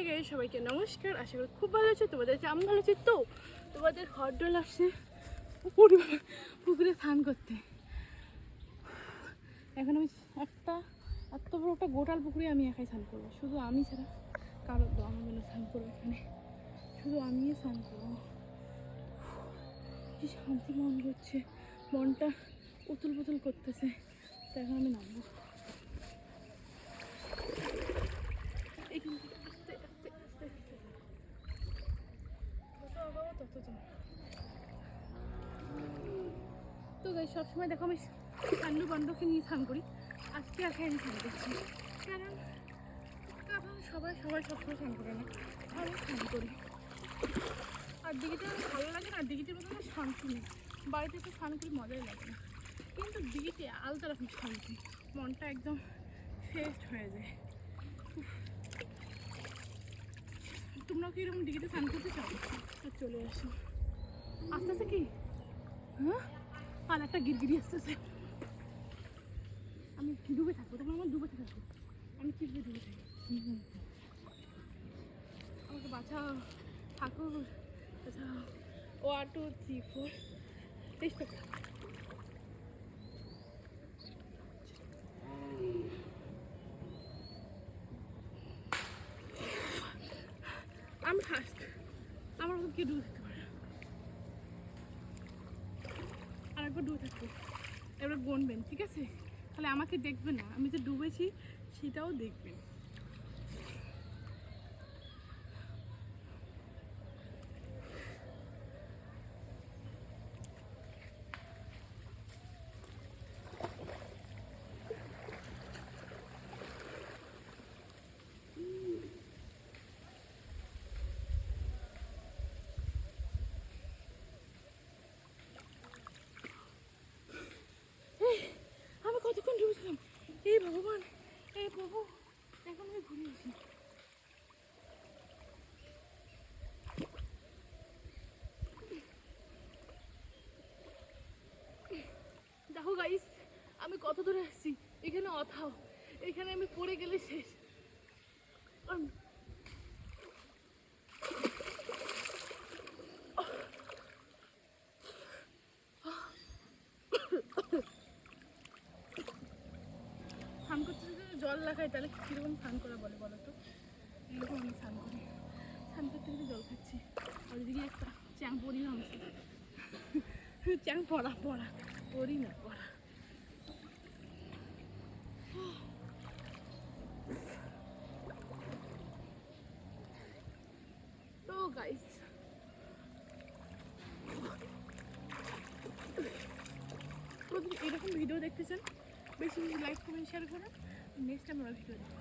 Hi guys, সবাইকে নমস্কার। আশা করি খুব ভালো আছো। তোমাদের আমি ভালো আছি। তো তোমাদের হরডোল আসছে পুকুরে স্নান করতে। এখন আমি এত বড় একটা গোটাল পুকুরে আমি একাই স্নান করবো, শুধু আমি ছাড়া কারো আমার জন্য স্নান করবো। এখানে শুধু আমিই স্নান করবো। কি শান্তি মন করছে, মনটা উতুল পুতুল করতেছে। তো এখন আমি নামবো। এখান থেকে আস্তে আস্তে আস্তে আস্তে তো গাই সবসময় দেখো আমি ঠান্ডু বন্ধকে নিয়ে স্নান করি। আজকে একাই আমি স্নান করছি, কারণ সবাই সবসময় স্নান করে না, আমি স্নান করি। আর দিঘিতে আমার ভালো লাগে না, দিঘিতে মতো না শান্তি নেই। বাড়িতে তো স্নান করি মজাই লাগে না, কিন্তু দিঘিতে আলাদা রকম শান্তি, মনটা একদম ফ্রেশ হয়ে যায়। তোমরাও কি এরকম দিঘিতে স্নান করতে চাও? আর চলে আসো আস্তে আস্তে। কি হ্যাঁ, আর একটা গিরগিরি আসতেছে। আমি ডুবে থাকবো, তখন আমার ডুবে থাকবো, আমি কি ডুবে থাকি। আমাকে বাঁচাও ঠাকুর, বাঁচাও। 1 2 3 4 চেষ্টা কর। আমি ফার্স্ট, আমার মতো কেউ ডুবে থাকতে পারে। আর একবার ডুবে থাকবো, এবার গুনবেন, ঠিক আছে? তাহলে আমাকে দেখবেন না, আমি যে ডুবেছি সেটাও দেখবেন। আমি কতক্ষণ ডুবেছিলাম, এই ভগবান, এই প্রভু, এখন আমি ঘুরে আসি। দেখো গাইস, আমি কত দূরে আসছি। এখানে অথাও, এখানে আমি পড়ে গেলে শেষ। স্নান করতে যদি জল লাগাই তাহলে কীরকম স্নান করা বলে বলো তো? এরকম আমি স্নান করি, স্নান করতে গেলে জল খাচ্ছি। আর ওইদিকে একটা চ্যাং পড়ি ভাঙছে, চ্যাং পড়া পড়ি না পড়া। তো গাইস, এরকম ভিডিও দেখতে চান, বেশি বেশি লাইক কমেন্ট শেয়ার করুন। নেক্সট টাইম আমরা ভিডিও দেখবো।